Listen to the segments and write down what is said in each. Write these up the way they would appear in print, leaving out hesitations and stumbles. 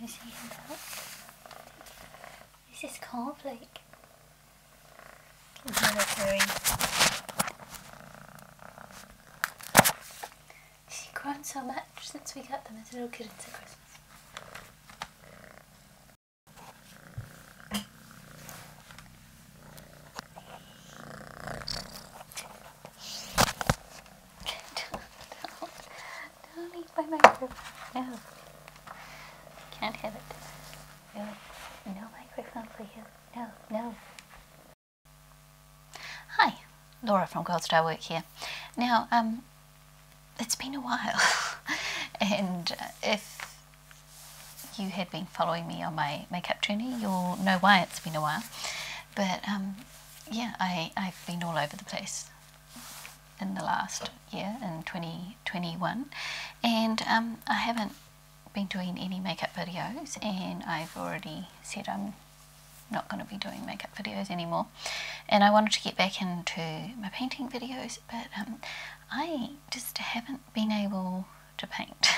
cozy and dark. This is cornflake. She's grown so much since we got them as little kittens at Christmas. Don't eat my microphone. No. Can't have it. No. No microphone for you. No, no. Hi, Laura from Gold Star Work here. Now, it's been a while, and if you had been following me on my makeup journey, you'll know why it's been a while. But yeah, I've been all over the place in the last year, in 2021, and I haven't been doing any makeup videos, and I've already said I'm not going to be doing makeup videos anymore, and I wanted to get back into my painting videos, but I just haven't been able to paint.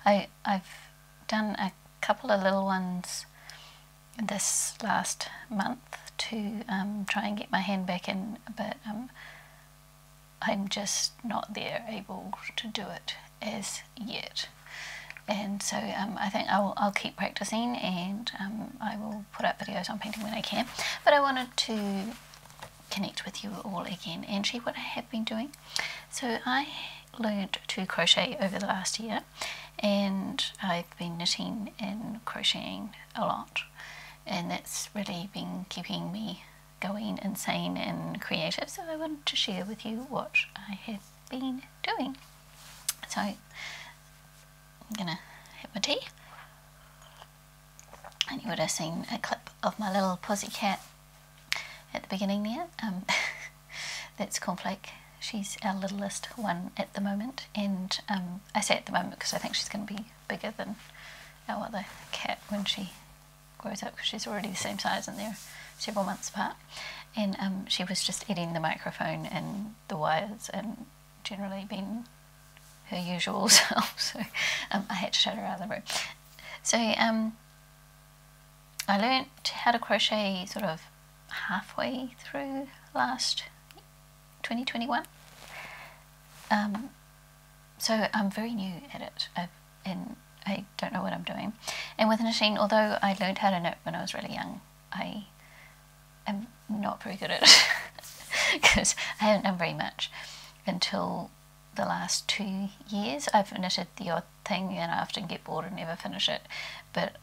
I've done a couple of little ones this last month to try and get my hand back in, but I'm just not there able to do it as yet. And so I think I'll keep practicing, and I will put up videos on painting when I can. But I wanted to connect with you all again and share what I have been doing. So I learned to crochet over the last year, and I've been knitting and crocheting a lot, and that's really been keeping me going, insane and creative. So I wanted to share with you what I have been doing. So I'm gonna have my tea, and you would have seen a clip of my little pussycat at the beginning there. That's Cornflake. She's our littlest one at the moment, and I say at the moment because I think she's going to be bigger than our other cat when she grows up, because she's already the same size and they're several months apart. And she was just eating the microphone and the wires and generally being her usual self, so I had to shut her out of the room. So I learnt how to crochet sort of halfway through last 2021. So I'm very new at it, and I don't know what I'm doing. And with knitting, although I learned how to knit when I was really young, I am not very good at it because I haven't done very much until the last 2 years. I've knitted the odd thing, and I often get bored and never finish it, but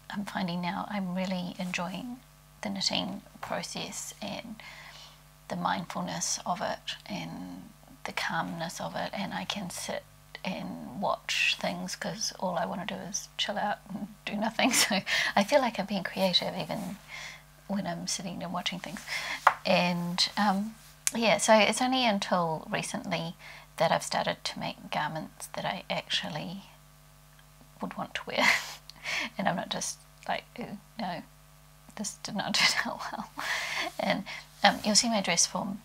I'm finding now I'm really enjoying the knitting process and the mindfulness of it and the calmness of it, and I can sit and watch things because all I want to do is chill out and do nothing. So I feel like I'm being creative even when I'm sitting and watching things. And yeah, so it's only until recently that I've started to make garments that I actually would want to wear. And I'm not just like, ooh, no, this did not turn out well. And you'll see my dress form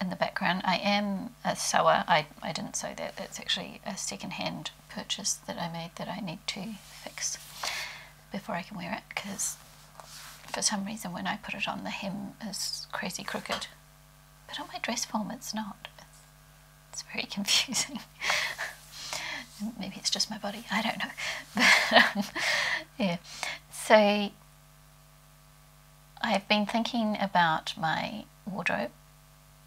in the background. I am a sewer. I didn't sew that. That's actually a second-hand purchase that I made that I need to fix before I can wear it, because for some reason when I put it on, the hem is crazy crooked. But on my dress form it's not. It's very confusing. Maybe it's just my body, I don't know. But yeah, so I've been thinking about my wardrobe,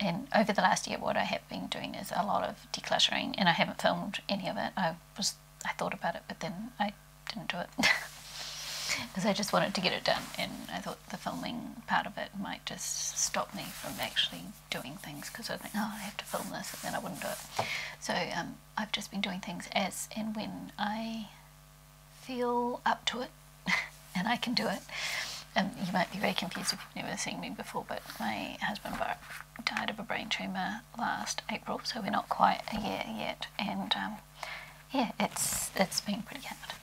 and over the last year what I have been doing is a lot of decluttering, and I haven't filmed any of it. I thought about it, but then I didn't do it because I just wanted to get it done, and I thought the filming part of it might just stop me from actually doing things, because I think, oh, I have to film this, and then I wouldn't do it. So I've just been doing things as and when I feel up to it and I can do it. You might be very confused if you've never seen me before, but my husband Bart died of a brain tumour last April, so we're not quite a year yet, and yeah, it's been pretty hard.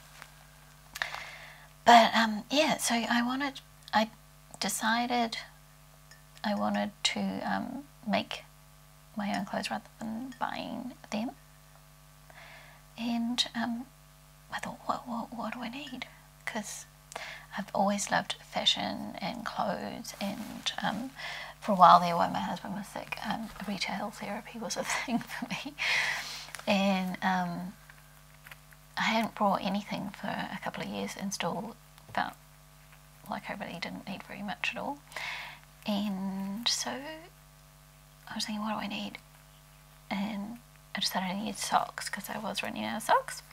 But yeah, so I decided I wanted to make my own clothes rather than buying them, and I thought, what what do I need? Because I've always loved fashion and clothes, and for a while there, while my husband was sick, retail therapy was a thing for me. And I hadn't brought anything for a couple of years and still felt like I really didn't need very much at all. And so I was thinking, what do I need? And I decided I needed socks because I was running out of socks.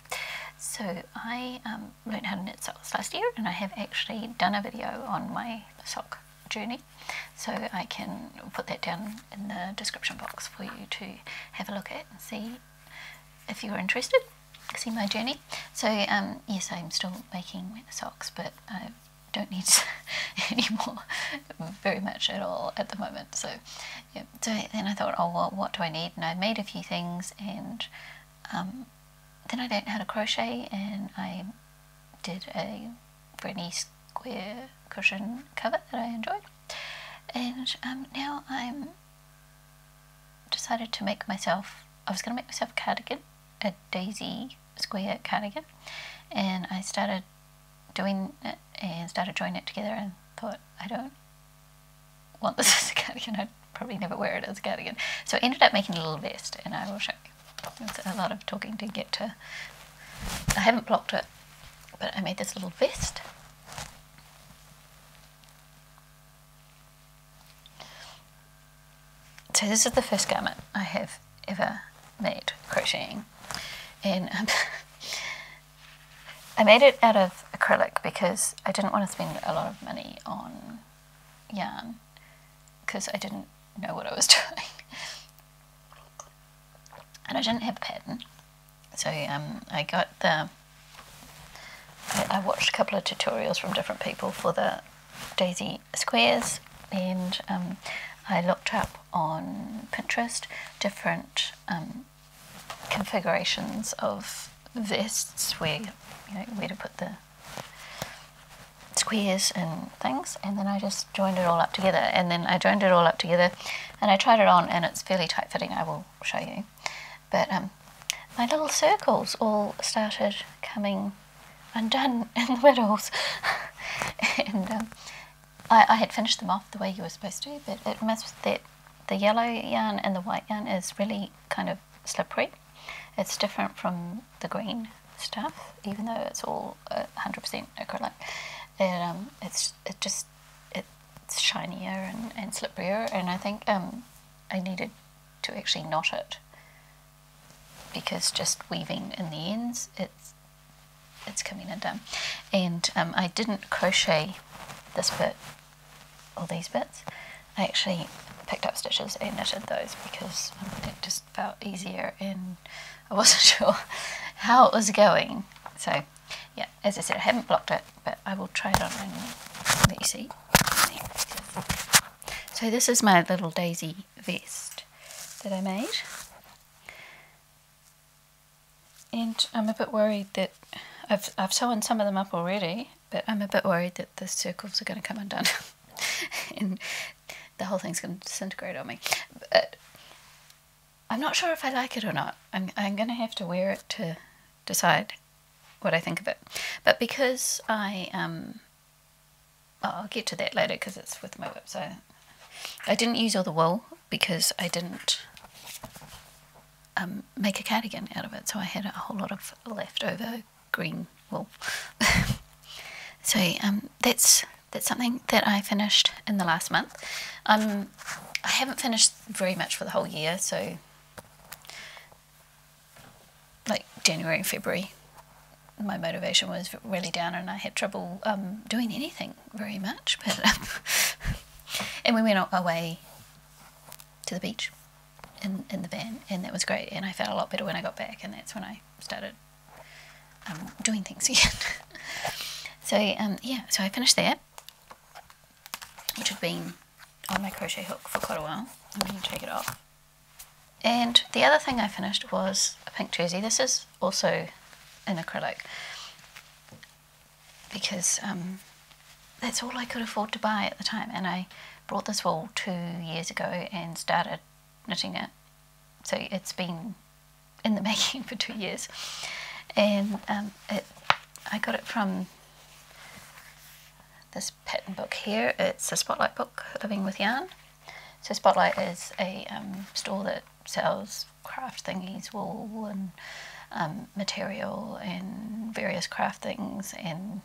So I learned how to knit socks last year, and I have actually done a video on my sock journey, so I can put that down in the description box for you to have a look at and see if you're interested, see my journey. So yes, I'm still making socks, but I don't need any more very much at all at the moment. So yeah, so then I thought, oh well, what do I need? And I made a few things, and then I learned how to crochet, and I did a Brittany square cushion cover that I enjoyed. And now I'm decided to make myself, I was going to make myself a cardigan, a daisy square cardigan, and I started doing it and started joining it together and thought, I don't want this as a cardigan, I'd probably never wear it as a cardigan. So I ended up making a little vest, and I will show you. It's a lot of talking to get to, I haven't blocked it, but I made this little vest. So this is the first garment I have ever made crocheting, and I made it out of acrylic because I didn't want to spend a lot of money on yarn because I didn't know what I was doing. And I didn't have a pattern, so I got I watched a couple of tutorials from different people for the daisy squares, and I looked up on Pinterest different configurations of vests where, you know, where to put the squares and things, and then I just joined it all up together. And then I joined it all up together and I tried it on, and it's fairly tight fitting, I will show you. But my little circles all started coming undone in the middles. And I had finished them off the way you were supposed to, but it must that the yellow yarn and the white yarn is really kind of slippery. It's different from the green stuff, even though it's all 100% acrylic. It's shinier and slipperier, and I think I needed to actually knot it, because just weaving in the ends, it's coming undone. And I didn't crochet this bit or these bits. I actually picked up stitches and knitted those because it just felt easier, and I wasn't sure how it was going. So yeah, as I said, I haven't blocked it, but I will try it on and let you see. So this is my little daisy vest that I made. And I'm a bit worried that I've sewn some of them up already, but I'm a bit worried that the circles are going to come undone and the whole thing's going to disintegrate on me. But I'm not sure if I like it or not. I'm going to have to wear it to decide what I think of it. But because I'll get to that later because it's with my WIP. So I didn't use all the wool because I didn't make a cardigan out of it, so I had a whole lot of leftover green wool. So that's something that I finished in the last month. I haven't finished very much for the whole year, so like January and February my motivation was really down and I had trouble doing anything very much, but and we went away to the beach in the van, and that was great, and I felt a lot better when I got back, and that's when I started doing things again. So yeah, so I finished that, which had been on my crochet hook for quite a while. I'm going to take it off. And the other thing I finished was a pink jersey. This is also in acrylic because that's all I could afford to buy at the time, and I brought this wool 2 years ago and started knitting it, so it's been in the making for 2 years, and I I got it from this pattern book here. It's a Spotlight book, Living with Yarn. So Spotlight is a store that sells craft thingies, wool and material and various craft things and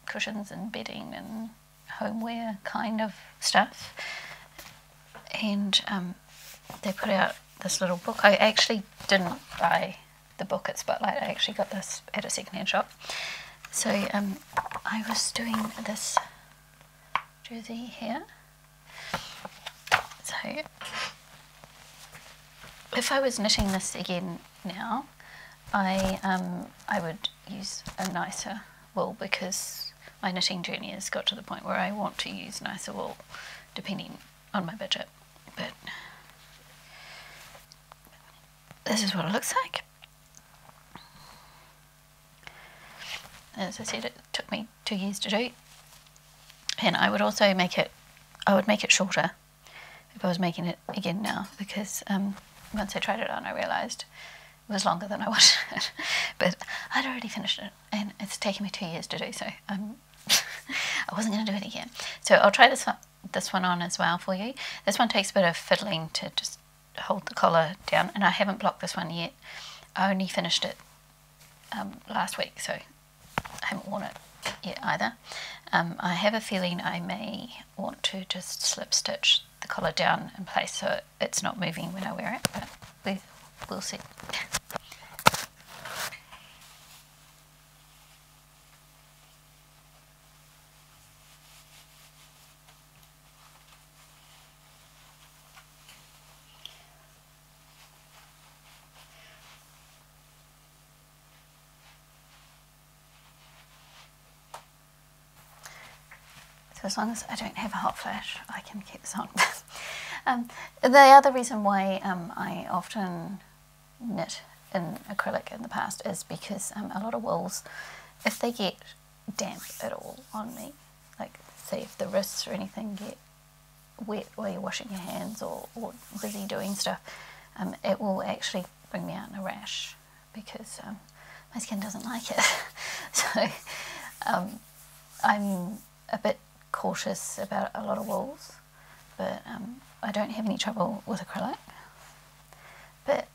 cushions and bedding and homeware kind of stuff. And they put out this little book. I actually didn't buy the book at Spotlight. I actually got this at a secondhand shop. So I was doing this jersey here. So if I was knitting this again now, I would use a nicer wool, because my knitting journey has got to the point where I want to use nicer wool depending on my budget. But this is what it looks like. As I said, it took me 2 years to do, and I would also make it shorter if I was making it again now, because once I tried it on I realised it was longer than I wanted. But I'd already finished it and it's taken me 2 years to do, so I wasn't going to do it again. So I'll try this one on as well for you. This one takes a bit of fiddling to just hold the collar down, and I haven't blocked this one yet. I only finished it last week, so I haven't worn it yet either. I have a feeling I may want to just slip stitch the collar down in place so it's not moving when I wear it, but we'll see. So as long as I don't have a hot flash, I can keep this on. The other reason why I often knit in acrylic in the past is because a lot of wools, if they get damp at all on me, like say if the wrists or anything get wet while you're washing your hands or busy doing stuff, it will actually bring me out in a rash, because my skin doesn't like it. So I'm a bit cautious about a lot of wools, but I don't have any trouble with acrylic. But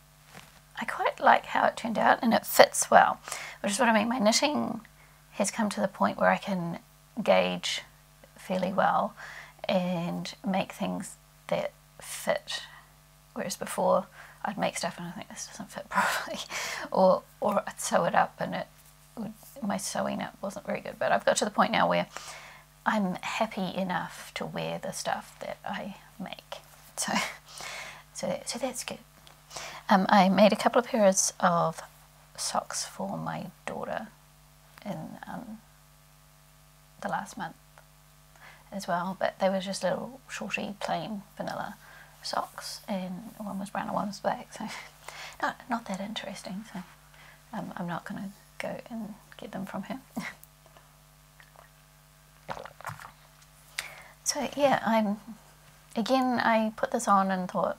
I quite like how it turned out, and it fits well, which is what I mean. My knitting has come to the point where I can gauge fairly well and make things that fit, whereas before I'd make stuff and I think this doesn't fit properly, or I'd sew it up and my sewing up wasn't very good. But I've got to the point now where I'm happy enough to wear the stuff that I make, so that's good. I made a couple of pairs of socks for my daughter in the last month as well, but they were just little shorty plain vanilla socks, and one was brown and one was black, so not that interesting. So I'm not going to go and get them from her. So yeah, I put this on and thought,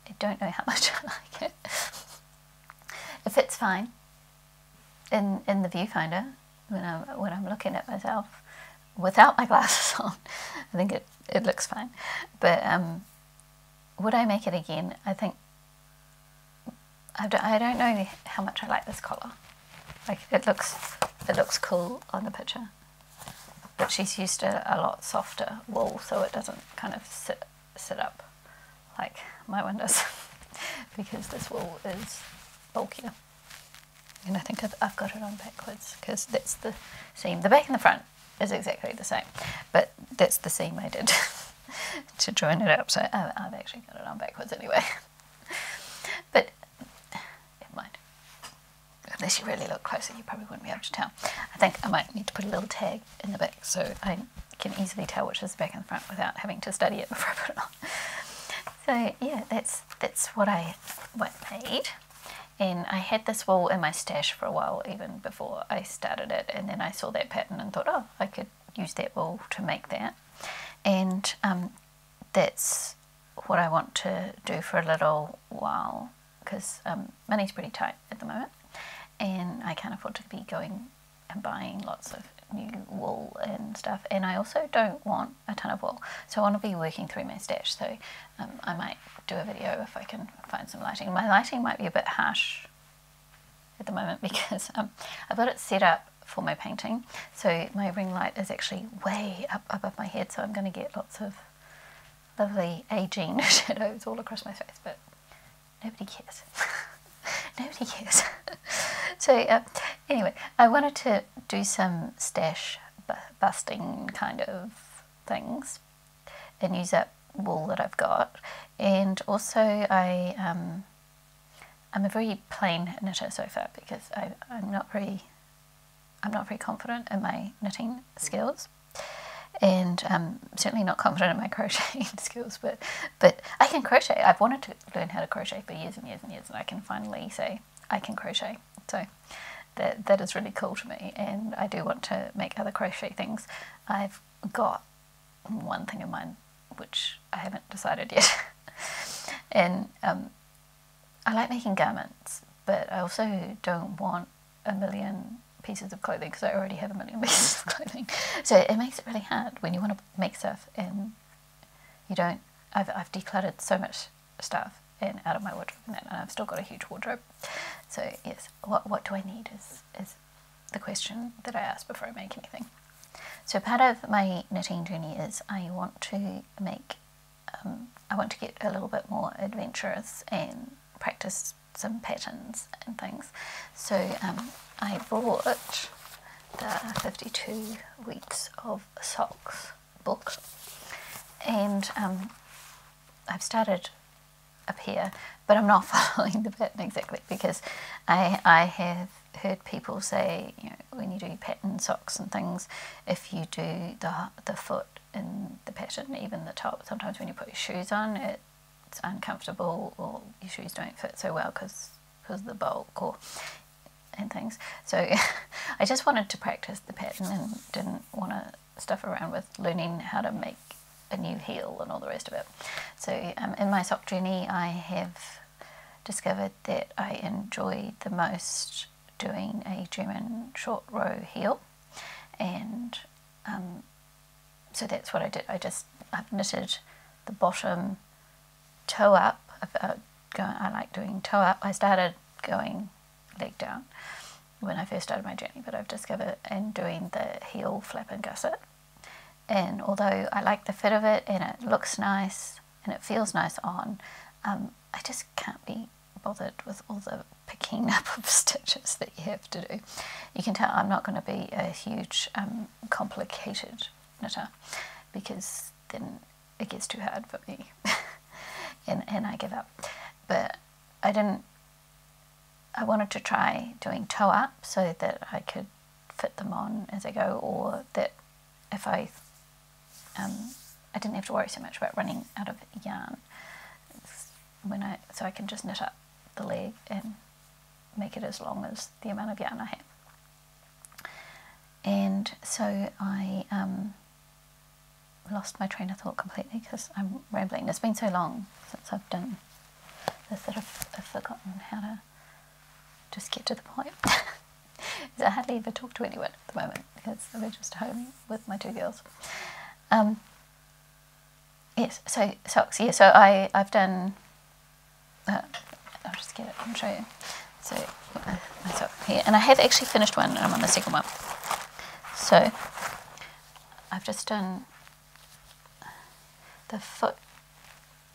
I don't know how much I like it. It fits fine in the viewfinder when I'm looking at myself without my glasses on. I think it looks fine. But would I make it again? I think I don't know how much I like this collar. Like it looks cool on the picture, but she's used a lot softer wool, so it doesn't kind of sit up like my one does, because this wool is bulkier. And I think I've got it on backwards, because that's the seam. The back and the front is exactly the same, but that's the seam I did to join it up, so I've actually got it on backwards anyway. But never mind. Unless you really look closer, you probably wouldn't be able to tell. I think I might need to put a little tag in the back so I can easily tell which is the back and the front without having to study it before I put it on. So yeah, that's what I made. And I had this wool in my stash for a while, even before I started it, and then I saw that pattern and thought, oh, I could use that wool to make that. And that's what I want to do for a little while, because money's pretty tight at the moment, and I can't afford to be going and buying lots of new wool and stuff, and I also don't want a ton of wool, so I want to be working through my stash. So I might do a video if I can find some lighting. My lighting might be a bit harsh at the moment because I've got it set up for my painting, so my ring light is actually way up above my head, so I'm going to get lots of lovely aging shadows all across my face, but nobody cares. Nobody cares. So anyway, I wanted to do some stash busting kind of things and use up wool that I've got, and also I'm a very plain knitter so far because I'm not very confident in my knitting skills, and certainly not confident in my crocheting skills, but I can crochet. I've wanted to learn how to crochet for years and years and years, and I can finally say I can crochet, so that is really cool to me, and I do want to make other crochet things. I've got one thing in mind which I haven't decided yet, and I like making garments, but I also don't want a million pieces of clothing because I already have a million pieces of clothing, so it makes it really hard when you want to make stuff and you don't. I've decluttered so much stuff and out of my wardrobe and I've still got a huge wardrobe. So yes, what do I need is the question that I ask before I make anything. So part of my knitting journey is I want to get a little bit more adventurous and practice some patterns and things. So I brought the 52 Weeks of Socks book, and I've started up here, but I'm not following the pattern exactly because I have heard people say, you know, when you do pattern socks and things, if you do the foot in the pattern, even the top, sometimes when you put your shoes on, it's uncomfortable, or your shoes don't fit so well because of the bulk and things. So I just wanted to practice the pattern and didn't want to stuff around with learning how to make a new heel and all the rest of it. So in my sock journey, I have discovered that I enjoy the most doing a German short row heel, and so that's what I did. I've knitted the bottom toe up. I like doing toe up. I started going leg down when I first started my journey, but I've discovered and doing the heel flap and gusset, and although I like the fit of it and it looks nice and it feels nice on, I just can't be bothered with all the picking up of stitches that you have to do. You can tell I'm not going to be a huge complicated knitter because then it gets too hard for me and I give up. But I wanted to try doing toe up so that I could fit them on as I go, or that if I didn't have to worry so much about running out of yarn so I can just knit up the leg and make it as long as the amount of yarn I have. And so I lost my train of thought completely because I'm rambling. It's been so long since I've done this that I've forgotten how to just get to the point. I hardly ever talk to anyone at the moment because we're just home with my two girls. Yes, so socks. Yeah, so I've done. I'll just get it and show you. So my sock here, and I have actually finished one, and I'm on the second one. So I've just done the foot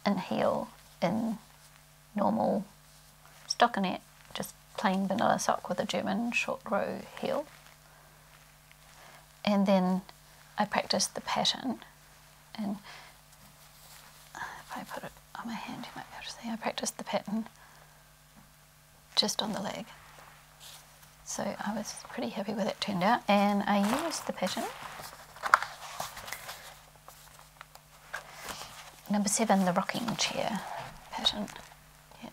and heel in normal stockinette, just plain vanilla sock with a German short row heel, and then I practiced the pattern, and if I put it on my hand you might be able to see I practiced the pattern just on the leg, so I was pretty happy with it turned out, and I used the pattern number 7, the rocking chair pattern. Yeah.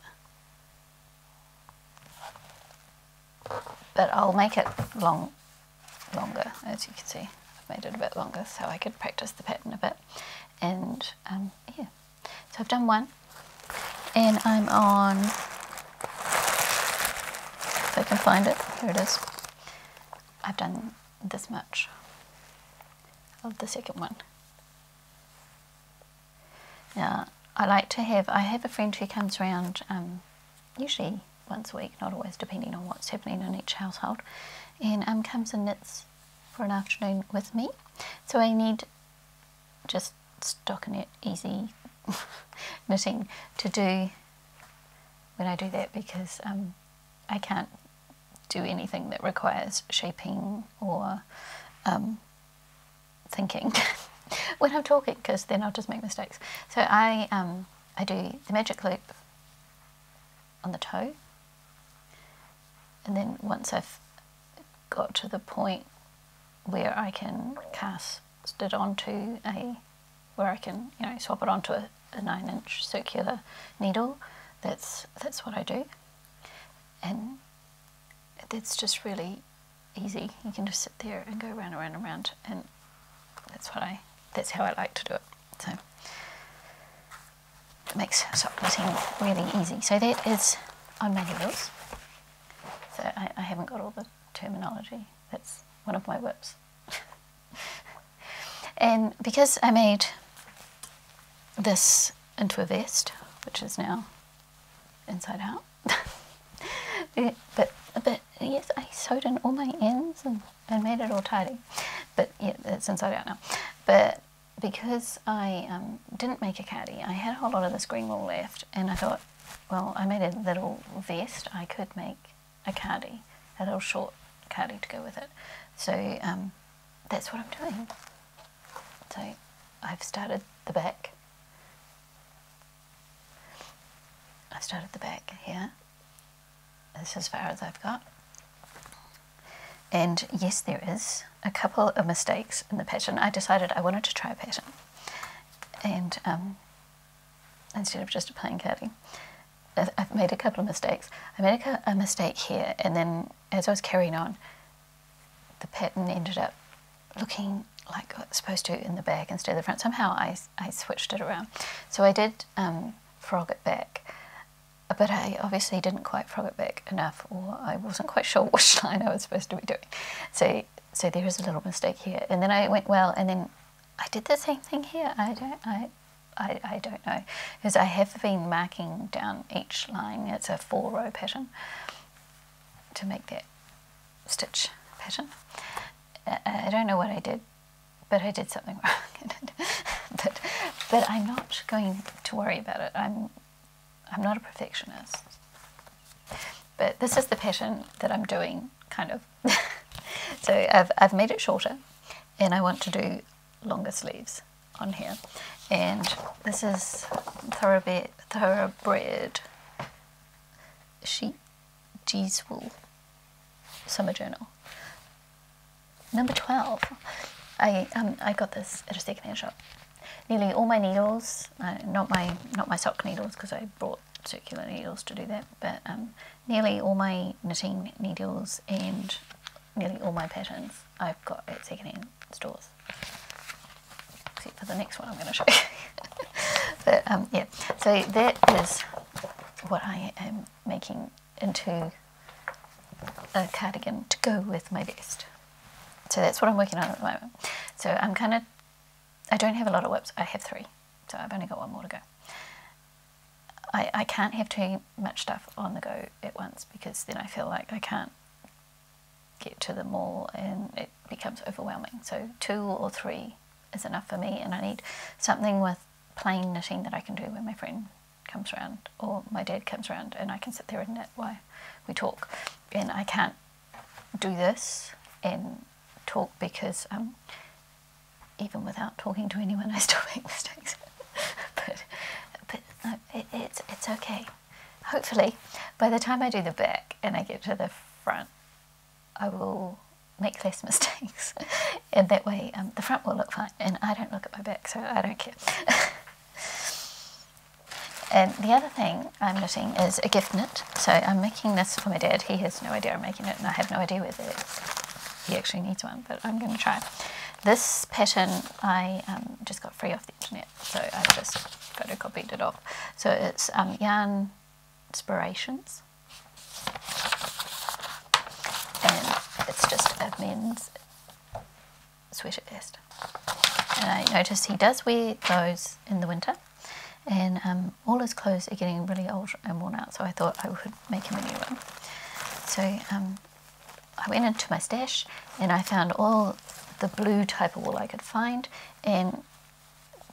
But I'll make it longer, as you can see. I've made it a bit longer so I could practice the pattern a bit. And yeah, so I've done one, and I'm on if I can find it. Here it is. I've done this much of the second one. Now, I have a friend who comes around usually once a week, not always, depending on what's happening in each household, and comes and knits for an afternoon with me. So I need just stockinette easy knitting to do when I do that, because I can't do anything that requires shaping or thinking when I'm talking, because then I'll just make mistakes. So I do the magic loop on the toe, and then once I've got to the point where I can cast it onto where I can, you know, swap it onto a 9-inch circular needle, that's what I do, and that's just really easy. You can just sit there and go round and round and round, and that's how I like to do it. So it makes sock knitting really easy. So that is on my needles. So I haven't got all the terminology. That's one of my WIPs. And because I made this into a vest, which is now inside out, but yes, I sewed in all my ends and made it all tidy. But yeah, it's inside out now. But because I didn't make a cardie, I had a whole lot of this green wool left, and I thought, well, I made a little vest, I could make a cardie, a little short cardie to go with it. So that's what I'm doing. So I've started the back. I've started the back here. This is as far as I've got. And yes, there is a couple of mistakes in the pattern. I decided I wanted to try a pattern, and instead of just a plain cardie, I've made a couple of mistakes. I made a mistake here, and then as I was carrying on, the pattern ended up looking like it's supposed to in the back instead of the front. Somehow I switched it around. So I did frog it back, but I obviously didn't quite frog it back enough, or I wasn't quite sure which line I was supposed to be doing. So there is a little mistake here, and then I went, well, and then I did the same thing here. I don't know, because I have been marking down each line. It's a 4-row pattern to make that stitch pattern. I don't know what I did, but I did something wrong. but I'm not going to worry about it. I'm not a perfectionist. But this is the pattern that I'm doing, kind of. So I've made it shorter, and I want to do longer sleeves on here. And this is Thoroughbred Sheep Geese Wool Summer Journal. Number 12. I got this at a second-hand shop. Nearly all my needles, not my sock needles, because I brought circular needles to do that, but nearly all my knitting needles and nearly all my patterns I've got at second-hand stores, except for the next one I'm going to show you. But yeah, so that is what I am making into a cardigan to go with my vest. So that's what I'm working on at the moment. So I don't have a lot of WIPs. I have 3, so I've only got 1 more to go. I can't have too much stuff on the go at once, because then I feel like I can't get to them all and it becomes overwhelming. So 2 or 3 is enough for me, and I need something with plain knitting that I can do when my friend comes around or my dad comes around, and I can sit there and knit while we talk. And I can't do this and talk, because even without talking to anyone I still make mistakes. but it's okay. Hopefully by the time I do the back and I get to the front, I will make less mistakes, and that way the front will look fine, and I don't look at my back, so I don't care. And the other thing I'm knitting is a gift knit. So I'm making this for my dad. He has no idea I'm making it, and I have no idea whether he actually needs one, but I'm going to try. This pattern I just got free off the internet, so I just photocopied it off. So it's Yarn Inspirations. it's just a men's sweater vest. And I noticed he does wear those in the winter, and all his clothes are getting really old and worn out, so I thought I would make him a new one. So I went into my stash and I found all the blue type of wool I could find, and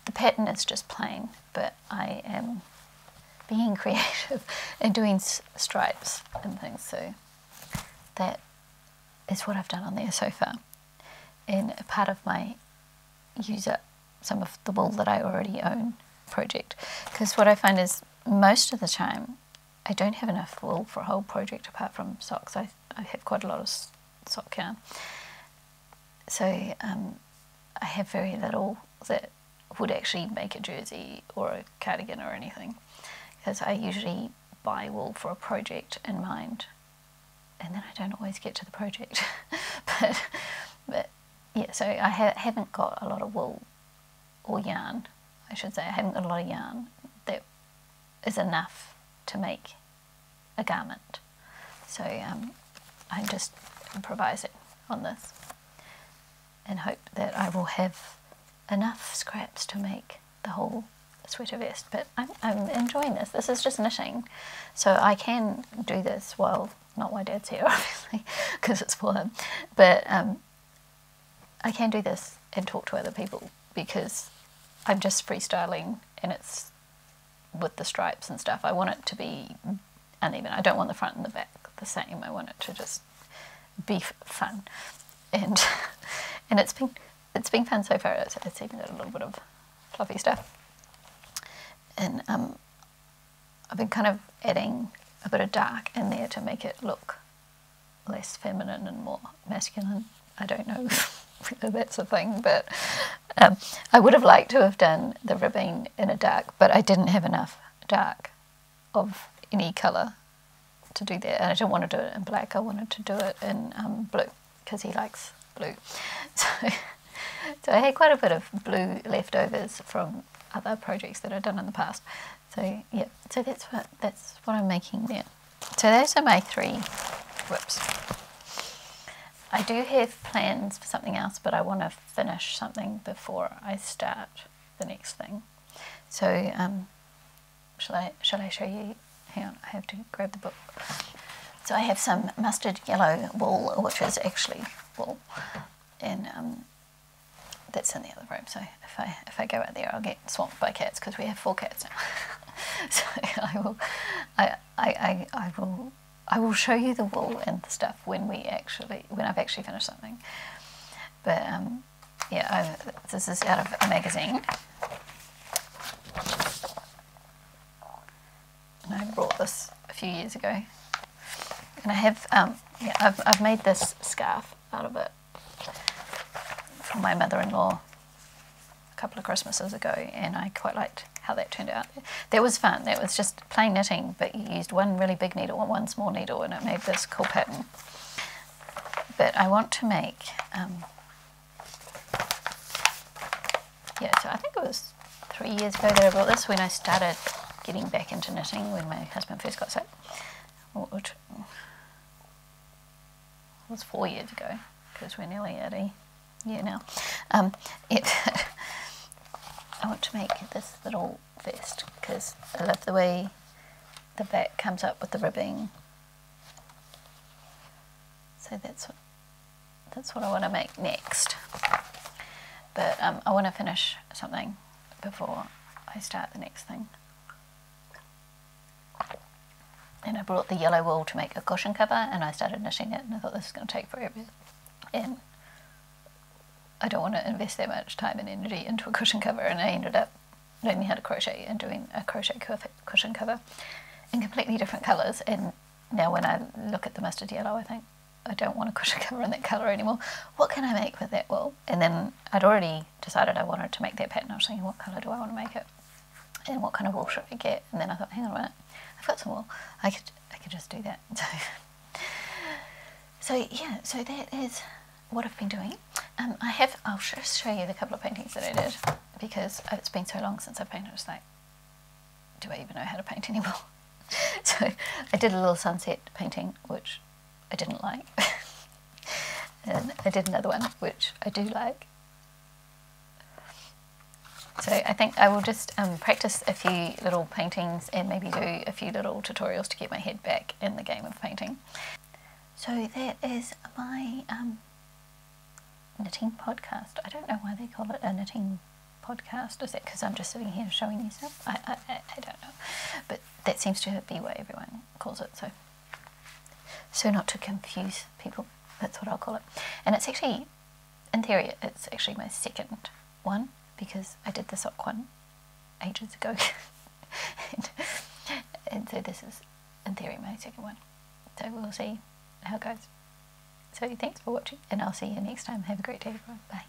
the pattern is just plain, but I am being creative and doing stripes and things, so that is what I've done on there so far. And a part of my use up some of the wool that I already own project, because what I find is most of the time I don't have enough wool for a whole project apart from socks. I have quite a lot of sock yarn, so I have very little that would actually make a jersey or a cardigan or anything, because I usually buy wool for a project in mind, and then I don't always get to the project. but yeah, so I haven't got a lot of wool, or yarn I should say. I haven't got a lot of yarn that is enough to make a garment, so I'm just improvising on this and hope that I will have enough scraps to make the whole sweater vest. But I'm enjoying this. This is just knitting, so I can do this while not my dad's here, obviously, because it's for him, but I can do this and talk to other people, because I'm just freestyling, and it's with the stripes and stuff. I want it to be uneven. I don't want the front and the back the same. I want it to just be fun, and it's been fun so far. It's even got a little bit of fluffy stuff, and I've been kind of adding a bit of dark in there to make it look less feminine and more masculine. I don't know whether that's a thing, but I would have liked to have done the ribbing in a dark, but I didn't have enough dark of any colour to do that, and I didn't want to do it in black. I wanted to do it in blue, because he likes blue. So I had quite a bit of blue leftovers from other projects that I've done in the past. So yeah, so that's what I'm making there. So those are my 3 WIPs. I do have plans for something else, but I want to finish something before I start the next thing. So shall I show you? Hang on, I have to grab the book. So I have some mustard yellow wool, which is actually wool, and that's in the other room. So if I go out there, I'll get swamped by cats, because we have 4 cats now. So I will show you the wool and the stuff when I've actually finished something. But yeah, this is out of a magazine, and I bought this a few years ago, and I have I've made this scarf out of it for my mother-in-law a couple of Christmases ago, and I quite liked how that turned out. That was fun. That was just plain knitting, but you used one really big needle and one small needle, and it made this cool pattern. But I want to make so I think it was 3 years ago that I bought this, when I started getting back into knitting, when my husband first got sick, which was 4 years ago, because we're nearly at a year now. I want to make this little vest, because I love the way the back comes up with the ribbing. So that's what I want to make next. But I want to finish something before I start the next thing. And I brought the yellow wool to make a cushion cover, and I started knitting it, and I thought this is going to take forever. And I don't want to invest that much time and energy into a cushion cover, and I ended up learning how to crochet and doing a crochet cushion cover in completely different colours. And now when I look at the mustard yellow, I think, I don't want a cushion cover in that colour anymore. What can I make with that wool? And then I'd already decided I wanted to make that pattern. I was thinking, what colour do I want to make it? And what kind of wool should I get? And then I thought, hang on a minute, I've got some wool. I could just do that. So yeah, so that is what I've been doing. I'll just show you the couple of paintings that I did, because it's been so long since I've painted. It's like, do I even know how to paint anymore? So I did a little sunset painting, which I didn't like. and I did another one which I do like. So I think I will just practice a few little paintings and maybe do a few little tutorials to get my head back in the game of painting. So that is my knitting podcast. I don't know why they call it a knitting podcast. Is that because I'm just sitting here showing you stuff? I don't know. But that seems to be what everyone calls it. So not to confuse people, that's what I'll call it. And it's actually, in theory, it's actually my second one, because I did the sock one ages ago. and so this is, in theory, my second one. So we'll see how it goes. So thanks for watching, and I'll see you next time. Have a great day, everyone. Bye.